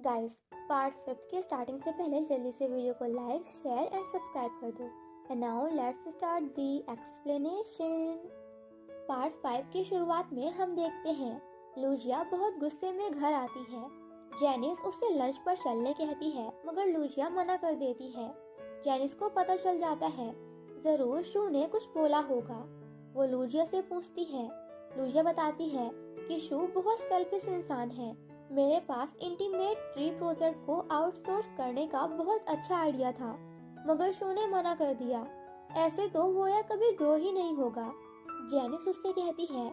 Guys, part 5 के starting से पहले जल्दी से वीडियो को लाइक, शेयर एंड सब्सक्राइब कर दो। And now let's start the explanation. Part 5 की शुरुआत में हम देखते हैं लूजिया बहुत गुस्से में घर आती है। जेनिस उससे लंच पर चलने कहती है मगर लूजिया मना कर देती है। जेनिस को पता चल जाता है जरूर शू ने कुछ बोला होगा। वो लूजिया से पूछती है। लूजिया बताती है कि शू बहुत सेल्फिश इंसान है। मेरे पास इंटीमेट ट्री प्रोजेक्ट को आउटसोर्स करने का बहुत अच्छा आइडिया था मगर शू ने मना कर दिया। ऐसे तो वो या कभी ग्रो ही नहीं होगा। जेनिस उससे कहती है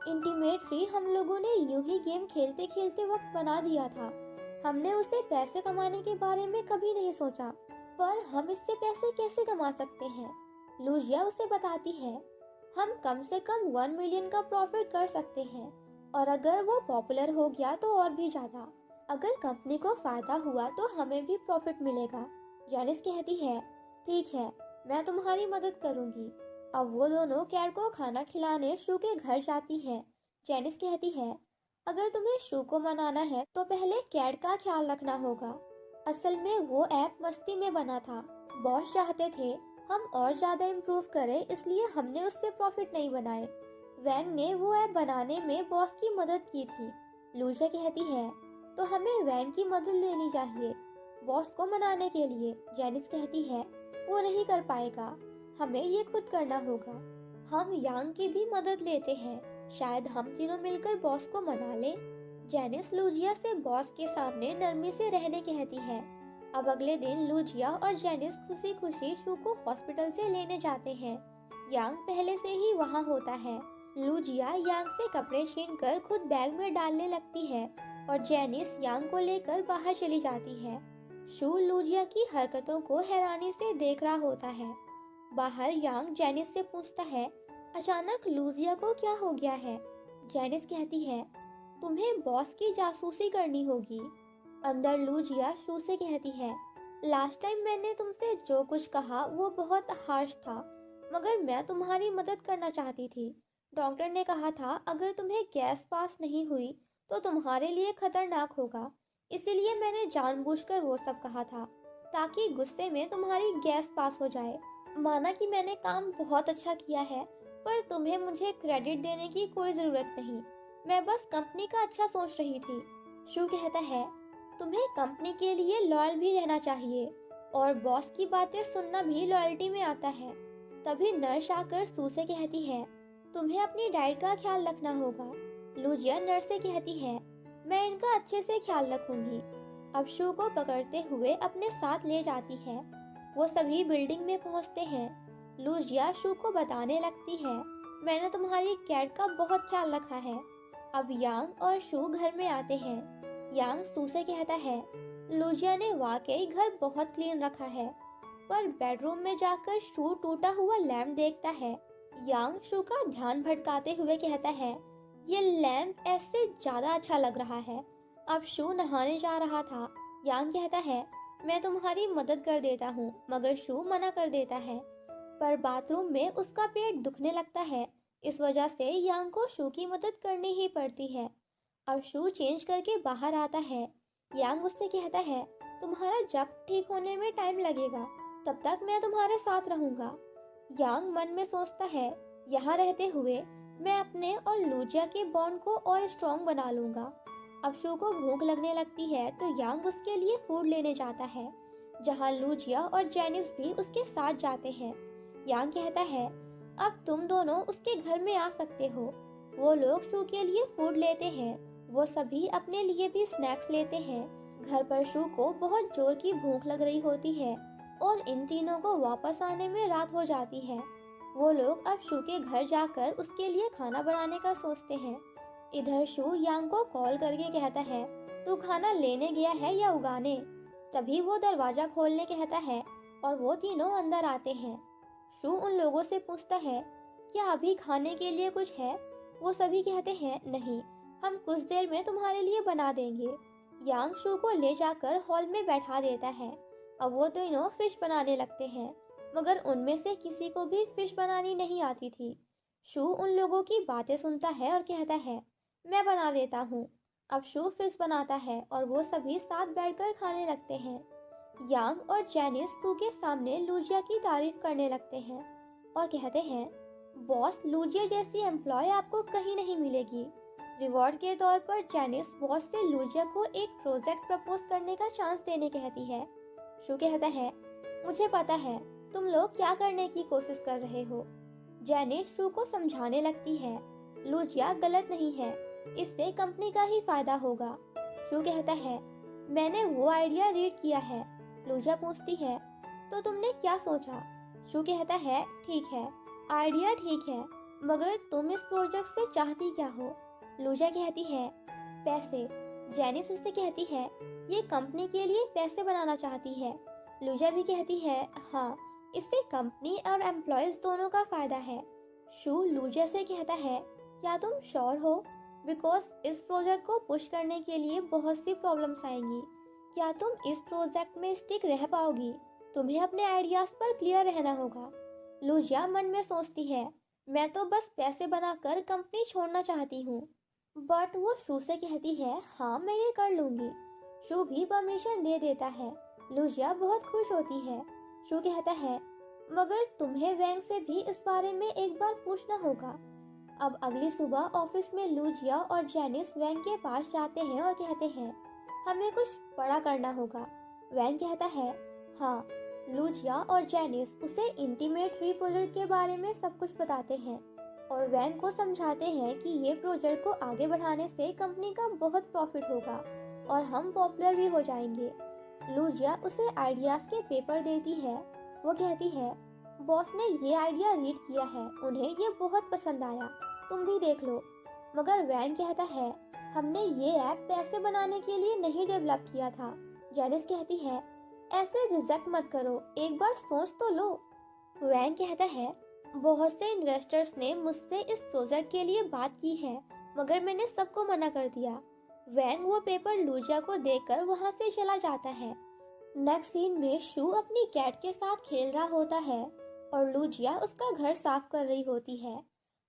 इंटीमेट ट्री हम लोगों ने यूं ही गेम खेलते खेलते वक्त बना दिया था। हमने उसे पैसे कमाने के बारे में कभी नहीं सोचा, पर हम इससे पैसे कैसे कमा सकते हैं। लूजिया उसे बताती है हम कम से कम 1 मिलियन का प्रॉफिट कर सकते हैं और अगर वो पॉपुलर हो गया तो और भी ज्यादा। अगर कंपनी को फायदा हुआ तो हमें भी प्रॉफिट मिलेगा। जेनिस कहती है ठीक है, मैं तुम्हारी मदद करूंगी। अब वो दोनों कैट को खाना खिलाने शू के घर जाती है। जेनिस कहती है अगर तुम्हें शू को मनाना है तो पहले कैट का ख्याल रखना होगा। असल में वो ऐप मस्ती में बना था। बॉस चाहते थे हम और ज्यादा इम्प्रूव करें, इसलिए हमने उससे प्रॉफिट नहीं बनाए। वैंग ने वो ऐप बनाने में बॉस की मदद की थी। लूजिया कहती है तो हमें वैंग की मदद लेनी चाहिए बॉस को मनाने के लिए। जेनिस कहती है वो नहीं कर पाएगा, हमें ये खुद करना होगा। हम यांग की भी मदद लेते हैं, शायद हम तीनों मिलकर बॉस को मना लें। जेनिस लूजिया से बॉस के सामने नरमी से रहने कहती है। अब अगले दिन लूजिया और जेनिस खुशी खुशी शू को हॉस्पिटल से लेने जाते हैं। यांग पहले से ही वहाँ होता है। लूजिया यांग से कपड़े छीनकर खुद बैग में डालने लगती है और जेनिस यांग को लेकर बाहर चली जाती है। शू लूजिया की हरकतों को हैरानी से देख रहा होता है। बाहर यांग जेनिस से पूछता है अचानक लूजिया को क्या हो गया है। जेनिस कहती है तुम्हें बॉस की जासूसी करनी होगी। अंदर लूजिया शू से कहती है लास्ट टाइम मैंने तुमसे जो कुछ कहा वो बहुत हार्श था, मगर मैं तुम्हारी मदद करना चाहती थी। डॉक्टर ने कहा था अगर तुम्हें गैस पास नहीं हुई तो तुम्हारे लिए खतरनाक होगा, इसीलिए मैंने जानबूझकर वो सब कहा था ताकि गुस्से में तुम्हारी गैस पास हो जाए। माना कि मैंने काम बहुत अच्छा किया है, पर तुम्हें मुझे क्रेडिट देने की कोई जरूरत नहीं। मैं बस कंपनी का अच्छा सोच रही थी। शू कहता है तुम्हें कंपनी के लिए लॉयल भी रहना चाहिए और बॉस की बातें सुनना भी लॉयल्टी में आता है। तभी नर्स आकर शू से कहती है तुम्हें अपनी डाइट का ख्याल रखना होगा। लूजिया नर्स से कहती है मैं इनका अच्छे से ख्याल रखूंगी। अब शू को पकड़ते हुए अपने साथ ले जाती है। वो सभी बिल्डिंग में पहुंचते हैं। लूजिया शू को बताने लगती है मैंने तुम्हारी कैट का बहुत ख्याल रखा है। अब यांग और शू घर में आते हैं। यांग शू से कहता है लूजिया ने वाकई घर बहुत क्लीन रखा है, पर बेडरूम में जाकर शू टूटा हुआ लैम्प देखता है। यांग शू का ध्यान भटकाते हुए कहता है ये लैम्प ऐसे ज्यादा अच्छा लग रहा है। अब शू नहाने जा रहा था। यांग कहता है मैं तुम्हारी मदद कर देता हूँ, मगर शू मना कर देता है। पर बाथरूम में उसका पेट दुखने लगता है, इस वजह से यांग को शू की मदद करनी ही पड़ती है। अब शू चेंज करके बाहर आता है। यांग उससे कहता है तुम्हारा जग ठीक होने में टाइम लगेगा, तब तक मैं तुम्हारे साथ रहूंगा। यांग मन में सोचता है यहाँ रहते हुए मैं अपने और लूजिया के बॉन्ड को और स्ट्रॉन्ग बना लूंगा। अब शू को भूख लगने लगती है तो यांग उसके लिए फूड लेने जाता है, जहाँ लूजिया और जेनिस भी उसके साथ जाते हैं। यांग कहता है अब तुम दोनों उसके घर में आ सकते हो। वो लोग शू के लिए फूड लेते हैं। वो सभी अपने लिए भी स्नैक्स लेते हैं। घर पर शू को बहुत जोर की भूख लग रही होती है और इन तीनों को वापस आने में रात हो जाती है। वो लोग अब शू के घर जाकर उसके लिए खाना बनाने का सोचते हैं। इधर शू यांग को कॉल करके कहता है तू खाना लेने गया है या उगाने। तभी वो दरवाजा खोलने कहता है और वो तीनों अंदर आते हैं। शू उन लोगों से पूछता है क्या अभी खाने के लिए कुछ है। वो सभी कहते हैं नहीं, हम कुछ देर में तुम्हारे लिए बना देंगे। यांग शू को ले जाकर हॉल में बैठा देता है। अब वो दोनों फिश बनाने लगते हैं, मगर उनमें से किसी को भी फिश बनानी नहीं आती थी। शू उन लोगों की बातें सुनता है और कहता है मैं बना देता हूँ। अब शू फिश बनाता है और वो सभी साथ बैठकर खाने लगते हैं। यांग और जेनिस सू के सामने लूजिया की तारीफ करने लगते हैं और कहते हैं, बॉस, लूजिया जैसी एम्प्लॉय आपको कहीं नहीं मिलेगी। रिवॉर्ड के तौर पर जेनिस बॉस से लूजिया को एक प्रोजेक्ट प्रपोज करने का चांस देने कहती है। शू कहता है, मुझे पता है तुम लोग क्या करने की कोशिश कर रहे हो। जेनिस शू को समझाने लगती है, लूजिया गलत नहीं है, इससे कंपनी का ही फायदा होगा। शू कहता है, मैंने वो आइडिया रीड किया है। लूजिया पूछती है, तो तुमने क्या सोचा? शू कहता है, ठीक है, आइडिया ठीक है, मगर तुम इस प्रोजेक्ट से चाहती क्या हो? लूजिया कहती है, पैसे। जेनिस उससे कहती है, ये कंपनी के लिए पैसे बनाना चाहती है। लूजिया भी कहती है, हाँ, इससे कंपनी और एम्प्लॉयज दोनों का फायदा है। शू लूजिया से कहता है, क्या तुम श्योर हो? बिकॉज इस प्रोजेक्ट को पुश करने के लिए बहुत सी प्रॉब्लम्स आएंगी। क्या तुम इस प्रोजेक्ट में स्टिक रह पाओगी? तुम्हें अपने आइडियाज पर क्लियर रहना होगा। लूजिया मन में सोचती है, मैं तो बस पैसे बनाकर कंपनी छोड़ना चाहती हूँ। बट वो शू से कहती है, हाँ, मैं ये कर लूंगी। शू भी परमिशन दे देता है। लूजिया बहुत खुश होती है। शू कहता है, मगर तुम्हें वैंग से भी इस बारे में एक बार पूछना होगा। अब अगली सुबह ऑफिस में लूजिया और जेनिस वैंग के पास जाते हैं और कहते हैं, हमें कुछ बड़ा करना होगा। वैंग कहता है, हाँ। लूजिया और जेनिस उसे इंटीमेट ट्री प्रोजेक्ट के बारे में सब कुछ बताते हैं और वैंग को समझाते हैं कि ये प्रोजेक्ट को आगे बढ़ाने से कंपनी का बहुत प्रॉफिट होगा और हम पॉपुलर भी हो जाएंगे। लूजिया उसे आइडियाज के पेपर देती है। वो कहती है, बॉस ने ये आइडिया रीड किया है, उन्हें ये बहुत पसंद आया, तुम भी देख लो। मगर वैंग कहता है, हमने ये ऐप पैसे बनाने के लिए नहीं डेवलप किया था। जेनिस कहती है, ऐसे रिजेक्ट मत करो, एक बार सोच तो लो। वैंग कहता है, बहुत से इन्वेस्टर्स ने मुझसे इस प्रोजेक्ट के लिए बात की है, मगर मैंने सबको मना कर दिया। वैंग वो पेपर लूजिया को देकर वहां से चला जाता है। नेक्स्ट सीन में शू अपनी कैट के साथ खेल रहा होता है और लूजिया उसका घर साफ कर रही होती है।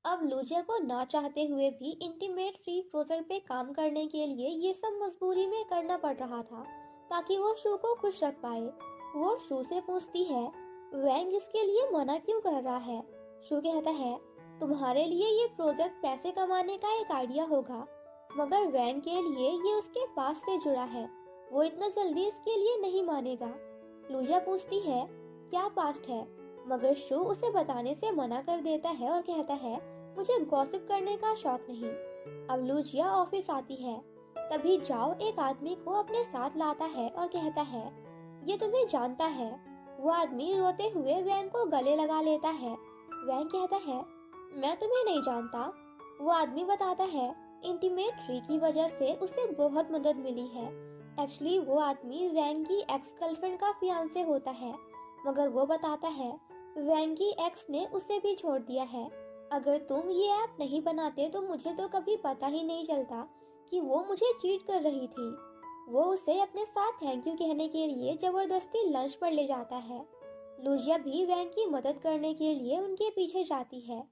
अब लूजिया को ना चाहते हुए भी इंटीमेट ट्री प्रोजेक्ट पे काम करने के लिए ये सब मजबूरी में करना पड़ रहा था ताकि वो शू को खुश रख पाए। वो शू से पूछती है, वैंग इसके लिए मना क्यों कर रहा है? शू कहता है, तुम्हारे लिए ये प्रोजेक्ट पैसे कमाने का एक आइडिया होगा, मगर वैंग के लिए ये उसके पास से जुड़ा है, वो इतना जल्दी इसके लिए नहीं मानेगा। लूजिया पूछती है, क्या पास्ट है? मगर शू उसे बताने से मना कर देता है और कहता है, मुझे गॉसिप करने का शौक नहीं। अब लूजिया ऑफिस आती है, तभी जाओ एक आदमी को अपने साथ लाता है और कहता है, ये तुम्हें जानता है। वो आदमी रोते हुए वैंग को गले लगा लेता है। वैंग कहता है, मैं तुम्हें नहीं जानता। वो आदमी बताता है, इंटीमेट ट्री की वजह से उसे बहुत मदद मिली है। एक्चुअली वो आदमी वैंग की एक्स गर्लफ्रेंड का फियांसे होता है, मगर वो बताता है वैंग की एक्स ने उसे भी छोड़ दिया है। अगर तुम ये ऐप नहीं बनाते तो मुझे तो कभी पता ही नहीं चलता कि वो मुझे चीट कर रही थी। वो उसे अपने साथ थैंक यू कहने के लिए जबरदस्ती लंच पर ले जाता है। लूजिया भी वैंग की मदद करने के लिए उनके पीछे जाती है।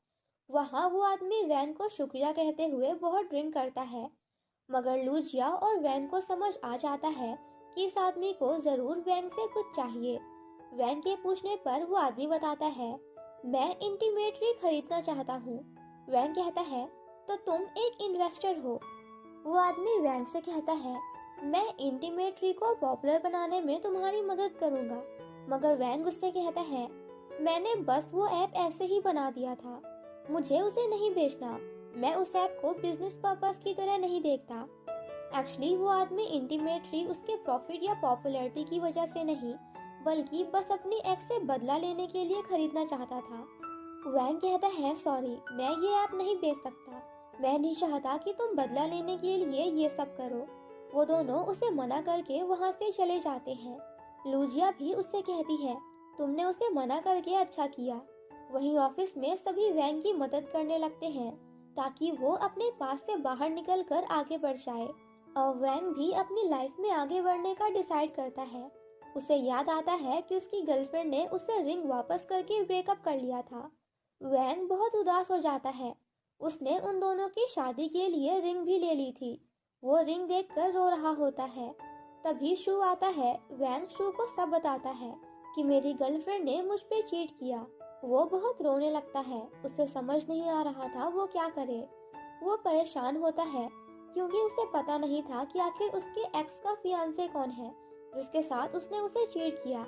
वहाँ वो आदमी वैंग को शुक्रिया कहते हुए बहुत ड्रिंक करता है, मगर लूजिया और वैंग को समझ आ जाता है कि इस आदमी को जरूर वैंग से कुछ चाहिए। वैंग के पूछने पर वो आदमी बताता है, मैं इंटीमेट ट्री खरीदना चाहता हूँ। वैंग कहता है, तो तुम एक इन्वेस्टर हो। वो आदमी वैंग से कहता है, मैं इंटीमेट ट्री को पॉपुलर बनाने में तुम्हारी मदद करूँगा। मगर वैंग उससे कहता है, मैंने बस वो ऐप ऐसे ही बना दिया था, मुझे उसे नहीं बेचना। मैं उस ऐप को बिजनेस पर्पस की तरह नहीं देखता। एक्चुअली वो आदमी इंटीमेट ट्री उसके प्रॉफिट या पॉपुलैरिटी की वजह से नहीं, बल्कि बस अपनी एक्स से बदला लेने के लिए खरीदना चाहता था। वैंग कहता है, सॉरी, मैं ये ऐप नहीं बेच सकता। मैं नहीं चाहता कि तुम बदला लेने के लिए ये सब करो। वो दोनों उसे मना करके वहाँ से चले जाते हैं। लूजिया भी उससे कहती है, तुमने उसे मना करके अच्छा किया। वहीं ऑफिस में सभी वैंग की मदद करने लगते हैं ताकि वो अपने पास से बाहर निकलकर आगे बढ़ जाए। और वैंग भी अपनी लाइफ में आगे बढ़ने का डिसाइड करता है। उसे याद आता है कि उसकी गर्लफ्रेंड ने उसे रिंग वापस करके ब्रेकअप कर लिया था। वैंग बहुत उदास हो जाता है। उसने उन दोनों की शादी के लिए रिंग भी ले ली थी। वो रिंग देखकर रो रहा होता है। तभी शू आता है। वैंग शू को सब बताता है कि मेरी गर्लफ्रेंड ने मुझ पे चीट किया। वो बहुत रोने लगता है। उसे समझ नहीं आ रहा था वो क्या करे। वो परेशान होता है क्योंकि उसे पता नहीं था कि आखिर उसके एक्स का फियांसे कौन है जिसके साथ उसने उसे चीट किया।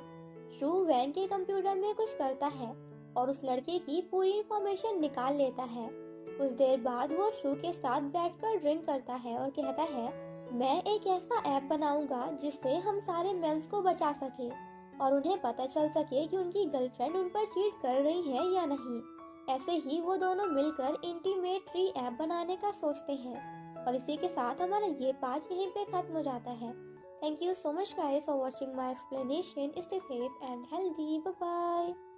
शू वैंग के कंप्यूटर में कुछ करता है और उस लड़के की पूरी इंफॉर्मेशन निकाल लेता है। कुछ देर बाद वो शू के साथ बैठकर ड्रिंक करता है और कहता है, मैं एक ऐसा ऐप बनाऊंगा जिससे हम सारे मेंस को बचा सके और उन्हें पता चल सके कि उनकी गर्लफ्रेंड उन पर चीट कर रही है या नहीं। ऐसे ही वो दोनों मिलकर इंटीमेट ट्री ऐप बनाने का सोचते हैं। और इसी के साथ हमारा ये पार्ट यहीं पे खत्म हो जाता है। Thank you so much guys for watching my explanation. Stay safe and healthy. Bye bye.